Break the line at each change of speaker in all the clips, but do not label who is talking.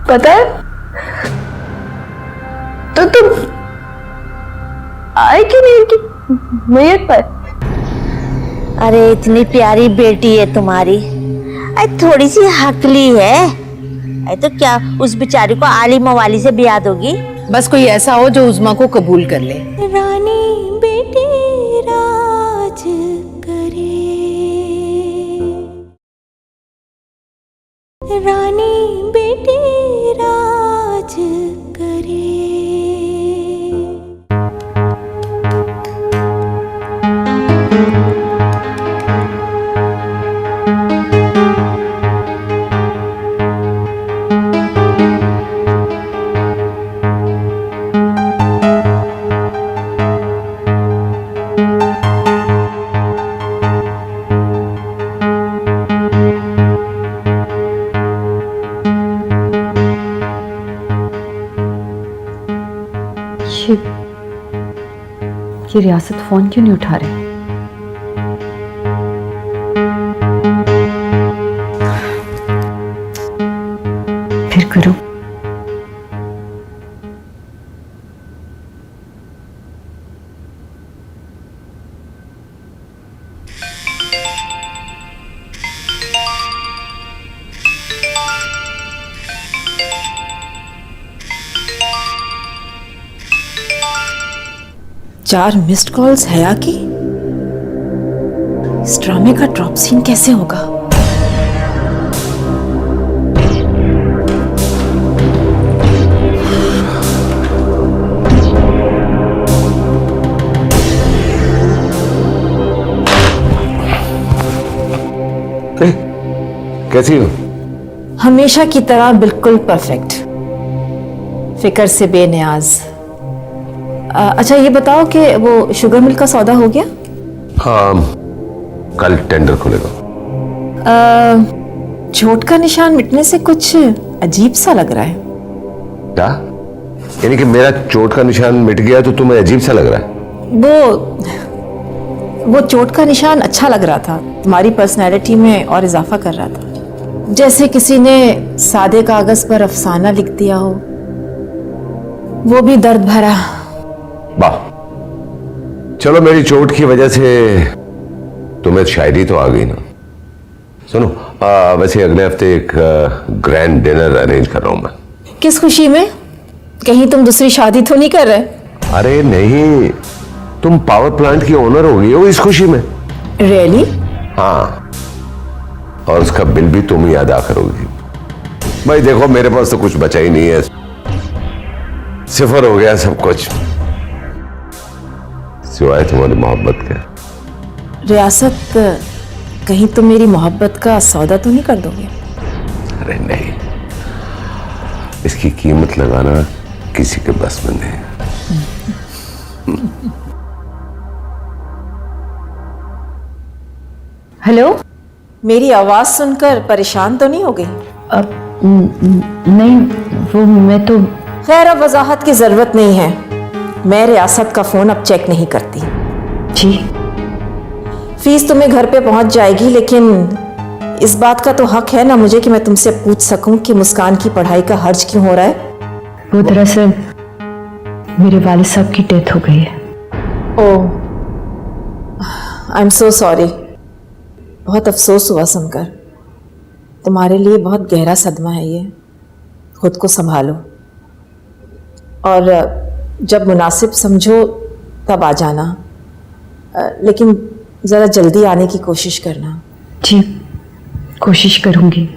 पता है तो तुम आए क्यों नहीं उनकी मैयत पर?
अरे इतनी प्यारी बेटी है तुम्हारी, अरे थोड़ी सी हकली है। अरे तो क्या उस बेचारी को आली मवाली से ब्याह दोगी?
बस कोई ऐसा हो जो उज़्मा को कबूल कर ले।
रानी बेटी राज करे, रानी बेटी राज करे।
ये रियासत फोन क्यों नहीं उठा रहे? फिर करो।
चार मिस्ड कॉल्स हया की। इस ड्रामे का ड्रॉप सीन कैसे होगा?
कैसी हो?
हमेशा की तरह बिल्कुल परफेक्ट, फिक्र से बेनियाज। अच्छा ये बताओ कि वो शुगर मिल का सौदा हो गया?
हाँ, कल टेंडर खुलेगा।
चोट का निशान मिटने से कुछ अजीब सा लग रहा है।
क्या? यानी कि मेरा चोट का निशान मिट गया तो तुम्हें अजीब सा लग रहा है?
वो चोट का निशान अच्छा लग रहा था, तुम्हारी पर्सनैलिटी में और इजाफा कर रहा था, जैसे किसी ने सादे कागज पर अफसाना लिख दिया हो, वो भी दर्द भरा।
वाह, चलो मेरी चोट की वजह से तुम्हें शायरी तो आ गई ना। सुनो, वैसे अगले हफ्ते एक ग्रैंड डिनर अरेंज कर रहा हूं मैं।
किस खुशी में? कहीं तुम दूसरी शादी तो नहीं कर रहे?
अरे नहीं, तुम पावर प्लांट की ओनर हो गई हो इस खुशी में।
रियली?
हाँ, और उसका बिल भी तुम ही अदा करोगी। भाई देखो, मेरे पास तो कुछ बचा ही नहीं है, सिफर हो गया सब कुछ, सिवाय तुम्हारी मोहब्बत के।
रियासत, कहीं तुम मेरी मोहब्बत का सौदा तो नहीं कर दोगे?
अरे नहीं, इसकी कीमत लगाना किसी के बस में नहीं।
हेलो,
मेरी आवाज सुनकर परेशान तो नहीं हो गई?
नहीं, वो मैं तो।
खैर, अब वजाहत की जरूरत नहीं है, मैं रियासत का फोन अब चेक नहीं करती।
जी।
फीस तुम्हें घर पे पहुंच जाएगी, लेकिन इस बात का तो हक है ना मुझे कि मैं तुमसे पूछ सकूं कि मुस्कान की पढ़ाई का हर्ज क्यों हो रहा है?
वो दरअसल मेरे वालिद साहब की डेथ हो गई है।
ओह, आई एम सो सॉरी। बहुत अफसोस हुआ सुनकर। तुम्हारे लिए बहुत गहरा सदमा है ये। खुद को संभालो और जब मुनासिब समझो तब आ जाना, लेकिन ज़रा जल्दी आने की कोशिश करना।
जी, कोशिश करूंगी।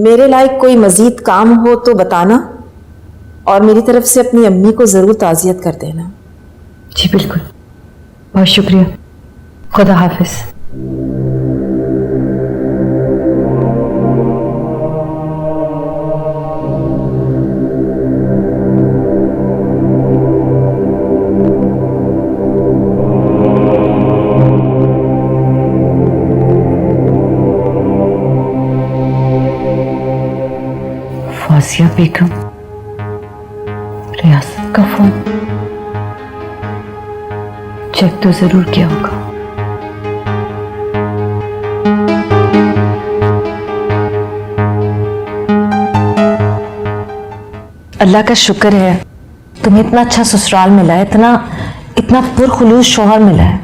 मेरे लायक कोई मज़ीद काम हो तो बताना, और मेरी तरफ से अपनी अम्मी को ज़रूर ताज़ियत कर देना।
जी बिल्कुल, बहुत शुक्रिया। खुदा हाफिज। फासिया बेगम, रियासत का फोन चेक तो जरूर किया होगा। अल्लाह का शुक्र है तुम्हें इतना अच्छा ससुराल मिला है, इतना इतना पुरखुलूस शौहर मिला है।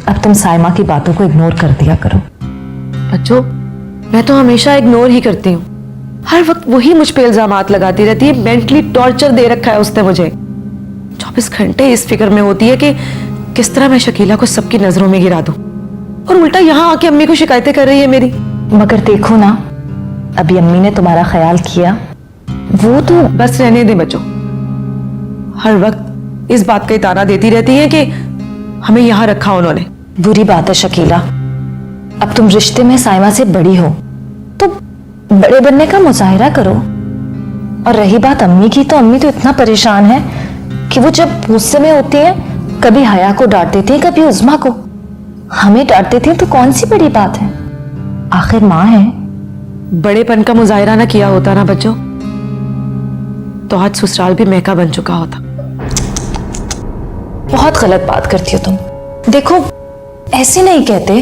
अब तुम साइमा की बातों को इग्नोर कर दिया करो।
बच्चों, मैं तो हमेशा इग्नोर ही करती हूँ। हर वक्त वही मुझ पे इल्जामात लगाती रहती है। मेंटली टॉर्चर दे रखा है उसने मुझे। 24 घंटे इस फिक्र में होती है कि किस तरह मैं शकीला को सबकी नजरों में गिरा दूं, और उल्टा यहाँ आके अम्मी को शिकायतें कर रही है मेरी।
मगर देखो ना, अभी अम्मी ने तुम्हारा ख्याल किया। वो तो
बस रहने दे बच्चों। हर वक्त इस बात का ताना देती रहती है कि हमें यहाँ रखा उन्होंने।
बुरी बात है शकीला, अब तुम रिश्ते में साइमा से बड़ी हो तो बड़े बनने का मुजाहिरा करो। और रही बात अम्मी की, तो अम्मी तो इतना परेशान है कि वो जब गुस्से में होती है कभी हया को डांट देती है, कभी उज़्मा को। हमें डांट देती है तो कौन सी बड़ी बात है, आखिर माँ है।
बड़ेपन का मुजाहिरा ना किया होता ना बच्चों, तो आज ससुराल भी महका बन चुका होता।
बहुत गलत बात करती हो तुम। देखो, ऐसे नहीं कहते।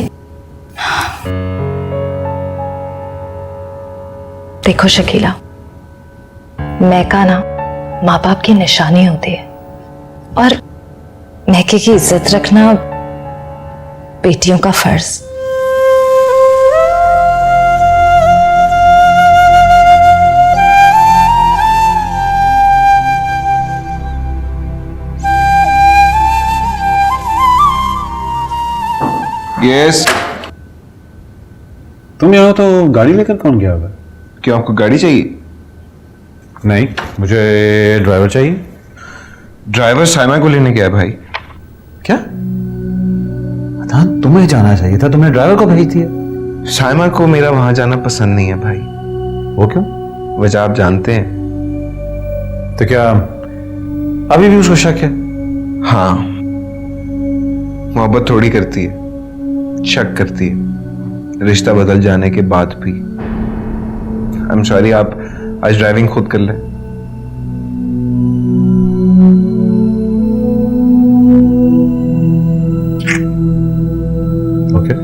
देखो शकीला, महका ना माँ बाप की निशानी होती है, और महके की इज्जत रखना बेटियों का फर्ज।
यस।
तुम यहाँ हो तो गाड़ी लेकर कौन गया होगा?
क्या आपको गाड़ी चाहिए?
नहीं, मुझे ड्राइवर चाहिए।
ड्राइवर साइमा को लेने गया है भाई।
क्या? था तुम्हें जाना चाहिए था, तुमने ड्राइवर को भेज दिया।
साइमा को मेरा वहां जाना पसंद नहीं है भाई।
वो क्यों?
वजह आप जानते हैं।
तो क्या अभी भी उसको शक है?
हाँ, मोहब्बत थोड़ी करती है, शक करती है, रिश्ता बदल जाने के बाद भी। आई एम सॉरी, आप आज ड्राइविंग खुद कर लें।
ओके।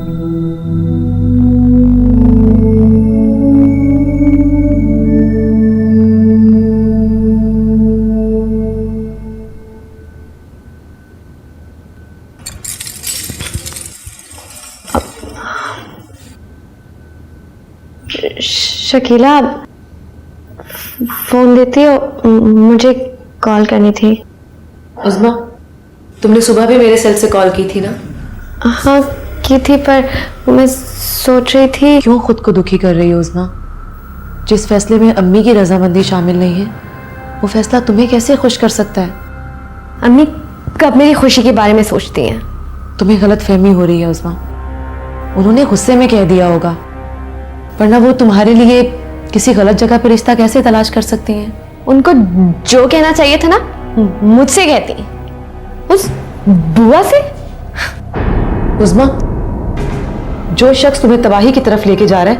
शकीला, फोन देती हो? मुझे कॉल करनी थी।
उज़्मा, तुमने सुबह भी मेरे सेल से कॉल की थी ना?
हाँ की थी, पर मैं सोच रही थी।
क्यों खुद को दुखी कर रही हो उज़्मा? जिस फैसले में अम्मी की रजामंदी शामिल नहीं है, वो फैसला तुम्हें कैसे खुश कर सकता है?
अम्मी कब मेरी खुशी के बारे में सोचती हैं?
तुम्हें गलत फहमी हो रही है उज़्मा। उन्होंने गुस्से में कह दिया होगा, वरना वो तुम्हारे लिए किसी गलत जगह पर रिश्ता कैसे तलाश कर सकती हैं?
उनको जो कहना चाहिए था ना, मुझसे कहती। उस बुआ से?
उज़्मा, जो शख्स तुम्हें तबाही की तरफ लेके जा रहा है,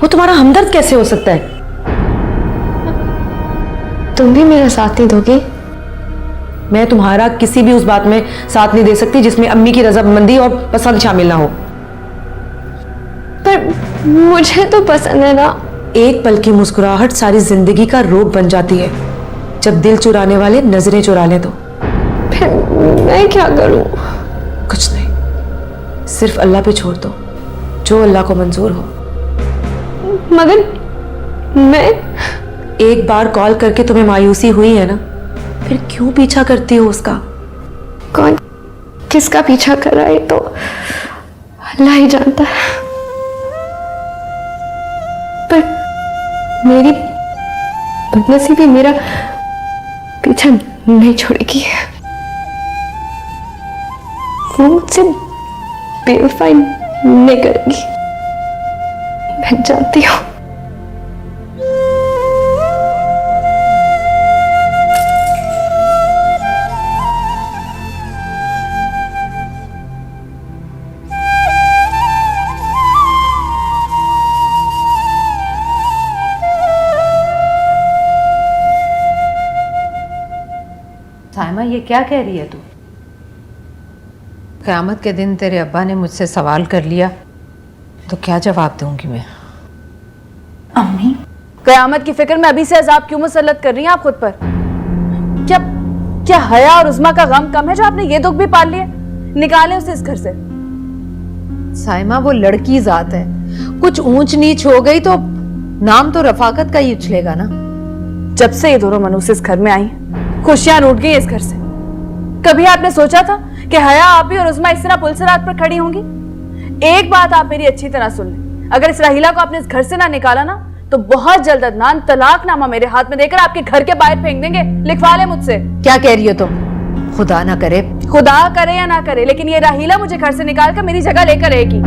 वो तुम्हारा हमदर्द कैसे हो सकता है?
तुम भी मेरा साथ नहीं दोगी?
मैं तुम्हारा किसी भी उस बात में साथ नहीं दे सकती जिसमें अम्मी की रजामंदी और पसंद शामिल ना हो।
पर मुझे तो पसंद है ना।
एक पल की मुस्कुराहट सारी जिंदगी का रोग बन जाती है, जब दिल चुराने वाले नजरें चुरा लें तो।
फिर मैं क्या करूं?
कुछ नहीं, सिर्फ अल्लाह पे छोड़ दो, जो अल्लाह को मंजूर हो।
मगर मैं
एक बार कॉल करके तुम्हें मायूसी हुई है ना, फिर क्यों पीछा करती हो उसका?
कौन किसका पीछा कर रहा है तो अल्लाह ही जानता है। पर मेरी बदनसीबी मेरा पीछा नहीं छोड़ेगी। वो मुझसे बेवफाई नहीं करेगी, मैं जानती हूँ।
साइमा, ये क्या कह रही है तू? क़यामत के दिन तेरे अब्बा ने मुझसे सवाल कर लिया तो क्या जवाब दूंगी मैं?
अम्मी,
क़यामत की फिक्र में अभी से अजाब क्यों मुसल्लत कर रही हैं आप खुद पर? क्या हया और उस्मा का गम कम है जो आपने ये दुख भी पाल लिया? निकालें उसे इस घर से।
साइमा वो लड़की जात है, कुछ ऊंच नीच हो गई तो नाम तो रफाकत का ही उछलेगा ना।
जब से ये दोनों मनूस इस घर में आई खुशियां लूट गई इस घर से। कभी आपने सोचा था कि हया आप ही और उस्मा इस तरह पुलसरात पर खड़ी होंगी? एक बात आप मेरी अच्छी तरह सुन लें, अगर इस राहिला को आपने इस घर से ना निकाला ना तो बहुत जल्द अदनान तलाकनामा मेरे हाथ में देकर आपके घर के बाहर फेंक देंगे। लिखवा ले मुझसे।
क्या कह रही हो तुम? खुदा ना करे।
खुदा करे या ना करे, लेकिन ये राहिला मुझे घर से निकाल कर मेरी जगह लेकर रहेगी।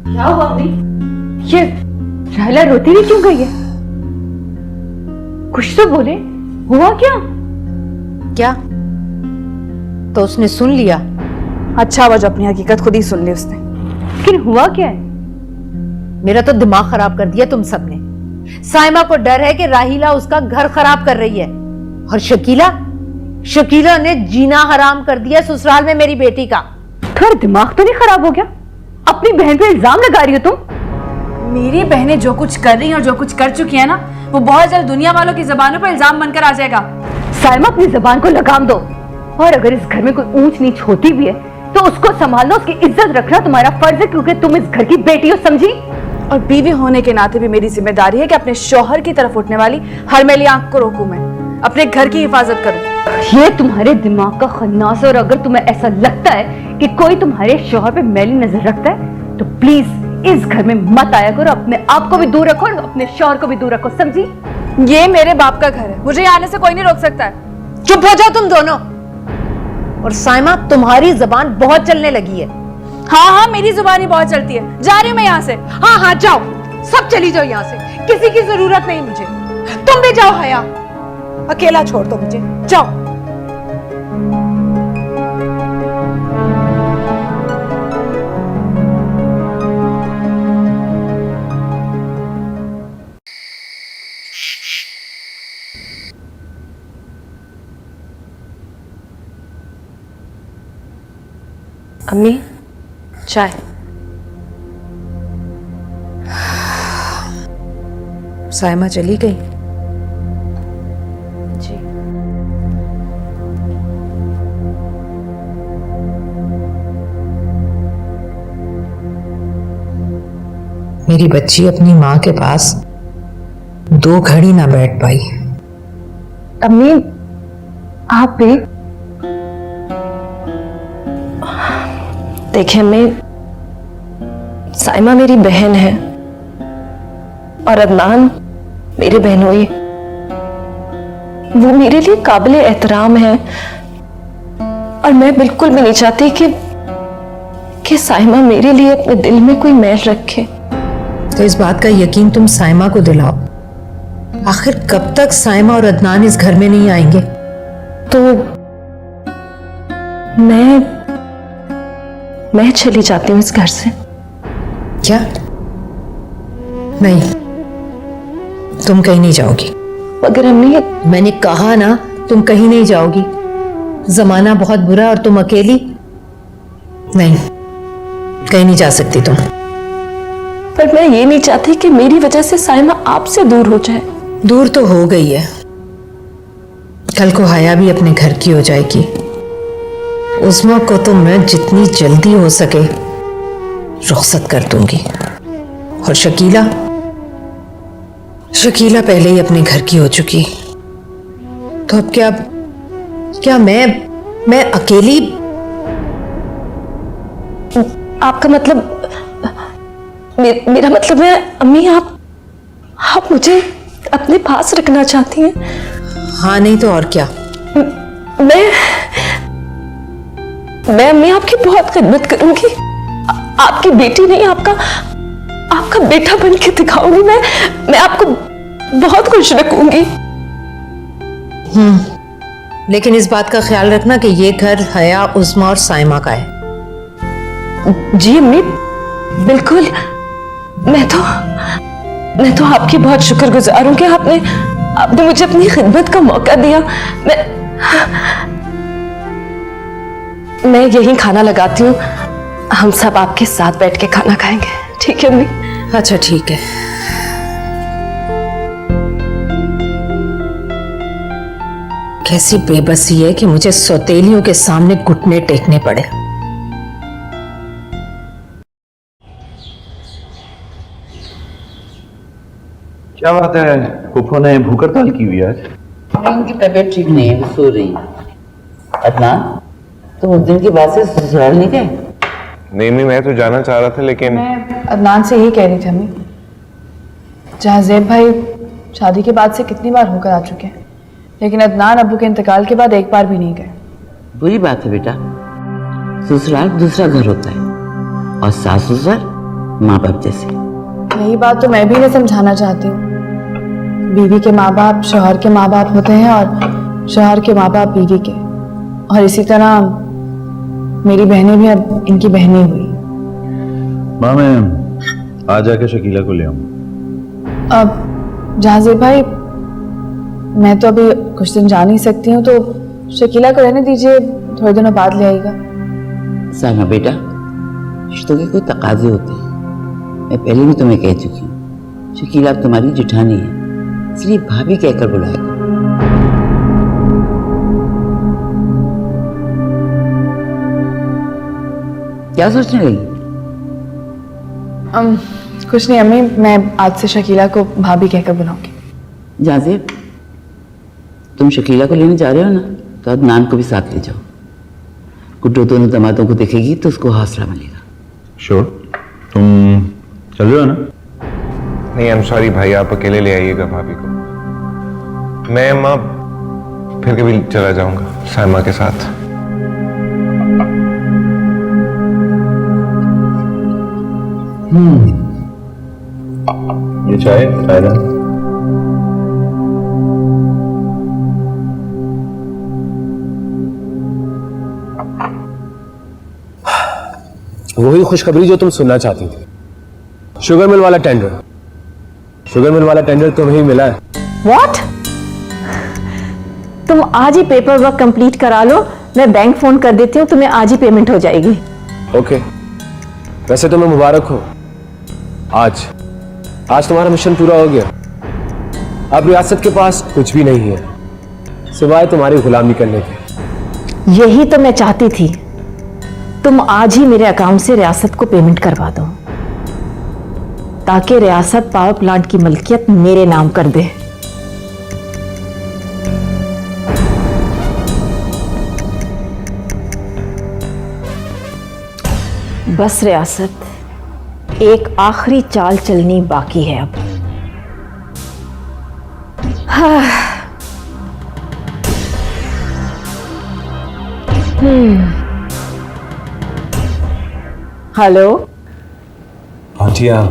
क्या हुआ अम्मी? ये राहिला रोती भी क्यों गई है? कुछ तो बोले, हुआ क्या?
क्या तो उसने सुन लिया?
अच्छा हुआ जो अपनी हकीकत खुद ही सुन ली उसने।
लेकिन हुआ क्या है?
मेरा तो दिमाग खराब कर दिया तुम सबने। साइमा को डर है कि राहिला उसका घर खराब कर रही है, और शकीला ने जीना हराम कर दिया ससुराल में मेरी बेटी का।
तुम्हारा दिमाग तो नहीं खराब हो गया? अपनी बहन पे इल्जाम लगा रही हो तुम?
मेरी बहनें जो कुछ कर रही हैं और जो कुछ कर चुकी हैं ना, वो बहुत जल्द दुनिया वालों की जबानों पर इल्जाम बनकर आ जाएगा।
साइमा, अपनी जबान को लगाम दो, और अगर इस घर में कोई ऊंच नीच होती भी है तो उसको संभालना, उसकी इज्जत रखना तुम्हारा फर्ज है, क्योंकि तुम इस घर की बेटी हो, समझी?
और बीवी होने के नाते भी मेरी जिम्मेदारी है कि अपने शौहर की तरफ उठने वाली हर मैली आंख को रोकूं, मैं अपने घर की हिफाजत करूं।
ये तुम्हारे दिमाग का खन्नास है, और अगर तुम्हें ऐसा लगता है कि कोई तुम्हारे शौहर पे मैली नजर रखता है तो प्लीज इस घर में मत आया करो। अपने आप को भी दूर रखो और अपने शौहर को भी दूर रखो, समझी?
ये मेरे बाप का घर है, मुझे यहाँ आने से कोई नहीं रोक सकता है।
चुप हो जाओ तुम दोनों। और साइमा, तुम्हारी जबान बहुत चलने लगी है।
हाँ, मेरी जुबानी बहुत चलती है। जा रही हूँ मैं यहाँ से।
हाँ, जाओ, सब चली जाओ यहाँ से, किसी की जरूरत नहीं मुझे। तुम भी जाओ हया, अकेला छोड़ दो मुझे, जाओ।
अम्मी, चाय।
साइमा चली गई?
जी।
मेरी बच्ची अपनी माँ के पास 2 घड़ी ना बैठ पाई।
अम्मी, आप भी देखिए अम्मी, साइमा मेरी बहन है और अदनान मेरे बहनोई। वो मेरे लिए काबिल एहतराम है, और मैं बिल्कुल भी नहीं चाहती कि साइमा मेरे लिए अपने दिल में कोई मैल रखे।
तो इस बात का यकीन तुम साइमा को दिलाओ। आखिर कब तक साइमा और अदनान इस घर में नहीं आएंगे?
तो मैं चली जाती हूँ इस घर से।
क्या? नहीं, तुम कहीं नहीं जाओगी।
मगर अम्मी,
मैंने कहा ना, तुम कहीं नहीं जाओगी। जमाना बहुत बुरा और तुम अकेली। नहीं, कहीं नहीं जा सकती तुम।
पर मैं ये नहीं चाहती कि मेरी वजह से साइमा आपसे दूर हो जाए।
दूर तो हो गई है, कल को हया भी अपने घर की हो जाएगी। उस्मा को तो मैं जितनी जल्दी हो सके रुखसत कर दूंगी। और शकीला पहले ही अपने घर की हो चुकी, तो अब क्या मैं अकेली?
आपका मतलब? मेरा मतलब है अम्मी, आप मुझे अपने पास रखना चाहती हैं?
हाँ, नहीं तो और क्या।
मैं अम्मी आपकी बहुत खिदमत करूंगी। आपकी बेटी नहीं, आपका बेटा बन के दिखाऊंगी। मैं आपको बहुत खुश रखूंगी।
लेकिन इस बात का ख्याल रखना कि ये घर हया, उस्मा और साइमा का है।
जी अम्मी, बिल्कुल। मैं तो आपकी बहुत शुक्रगुजार हूं कि आपने मुझे अपनी खिदमत का मौका दिया। मैं यहीं खाना लगाती हूँ, हम सब आपके साथ बैठ के खाना खाएंगे। ठीक है अम्मी?
अच्छा ठीक है। कैसी बेबसी है कि मुझे सौतेलियों के सामने घुटने टेकने पड़े।
क्या बात है, फूफो ने भूख हड़ताल की हुई है आज?
उनकी तबीयत ठीक नहीं है, वो सो रही है। अदनान, तुम उस दिन की बात से ससुराल नहीं गए?
नहीं नहीं, मैं तो जाना चाह रहा था लेकिन
मैं अदनान से यही कह रही थी अम्मी, जहाँ ज़ेब भाई शादी के बाद से कितनी बार होकर आ चुके हैं, लेकिन अदनान अब्बू के इंतकाल के बाद एक बार भी नहीं गए।
बुरी बात है बेटा, ससुराल दूसरा घर होता है और सास ससुर माँ बाप जैसे।
यही बात तो मैं भी इन्हें समझाना चाहती हूँ। बीवी के माँ बाप शौहर के माँ बाप होते हैं और शौहर के माँ बाप बीवी के, और इसी तरह मेरी बहनें भी अब इनकी बहनें हुई।
माँ मैं आज जाके शकीला को ले आऊँ।
अब जहाज़ेब भाई, मैं तो अभी कुछ दिन जा नहीं सकती हूँ, तो शकीला को रहने दीजिए, थोड़े दिनों बाद ले आएगा।
साइमा बेटा, रिश्तों के कोई तकाजे होते हैं, मैं पहले भी तुम्हें कह चुकी हूँ। शकीला अब तुम्हारी जिठानी है, इसलिए भाभी कहकर बुलाएगा। क्या सोचने लगी?
कुछ नहीं अम्मी, मैं आज से शकीला को भाभी कहकर बुलाऊंगी।
जाज़ेब, तुम शकीला को लेने जा रहे हो ना, तो अदनान को भी साथ ले जाओ। गुड्डो दोनों दामादों को देखेगी तो उसको हौसला मिलेगा।
श्योर, तुम चल रहे हो ना?
नहीं, आई एम सॉरी भाई, आप अकेले ले आइएगा भाभी को। मैं माँ फिर कभी चला जाऊंगा साइमा के साथ।
ये चाय फायदा।
वही खुशखबरी जो तुम सुनना चाहती थी, शुगर मिल वाला टेंडर। शुगर मिल वाला टेंडर तुम्हें ही मिला है।
व्हाट? तुम आज ही पेपर वर्क कंप्लीट करा लो, मैं बैंक फोन कर देती हूँ, तुम्हें आज ही पेमेंट हो जाएगी।
ओके, वैसे तुम्हें मुबारक हो, आज तुम्हारा मिशन पूरा हो गया। अब रियासत के पास कुछ भी नहीं है सिवाय तुम्हारी गुलामी करने के।
यही तो मैं चाहती थी, तुम आज ही मेरे अकाउंट से रियासत को पेमेंट करवा दो, ताकि रियासत पावर प्लांट की मलकियत मेरे नाम कर दे। बस रियासत, एक आखिरी चाल चलनी बाकी है अब। हेलो
आंटिया,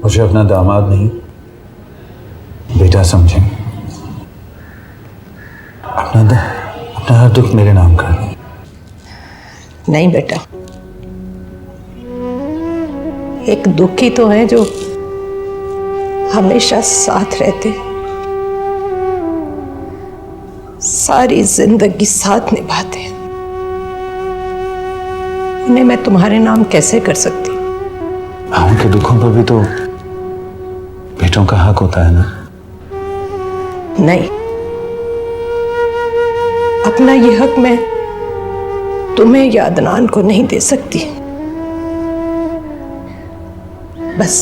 मुझे अपना दामाद नहीं बेटा समझें। अपना हर दुख मेरे नाम कर दें।
नहीं बेटा, एक दुखी तो है जो हमेशा साथ रहते, सारी जिंदगी साथ निभाते। उन्हें मैं तुम्हारे नाम कैसे कर सकती?
उनके दुखों पर भी तो बेटों का हक होता है ना?
नहीं, अपना ये हक मैं तुम्हें या अदनान को नहीं दे सकती। बस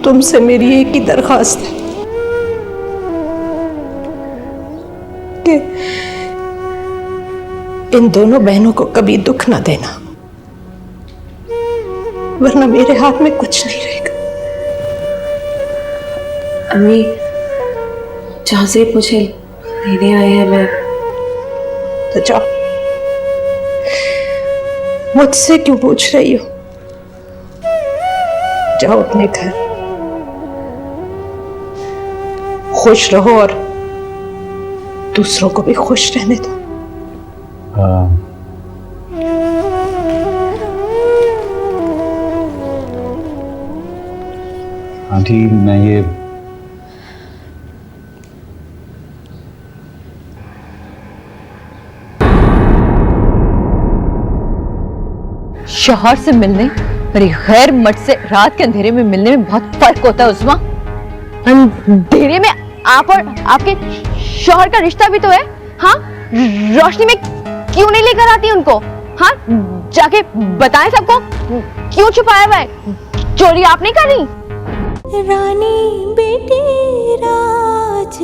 तुमसे मेरी एक ही दरख्वास्त है कि इन दोनों बहनों को कभी दुख ना देना, वरना मेरे हाथ में कुछ नहीं रहेगा।
अम्मी, जाज़ेब मुझे लेने आए हैं, मैं
तो जाओ, मुझसे क्यों पूछ रही हो? जाओ अपने घर, खुश रहो और दूसरों को भी खुश रहने दो।
आंटी, मैं ये
शौहर से मिलने और एक गैर मर्द से रात के अंधेरे में मिलने में बहुत फर्क होता है उस्मा। अंधेरे में आप और आपके शौहर का रिश्ता भी तो है। हाँ, रोशनी में क्यों नहीं लेकर आती उनको? हाँ, जाके बताएं सबको, क्यों छुपाया हुआ है? चोरी आप नहीं कर रही?
रानी बेटी राज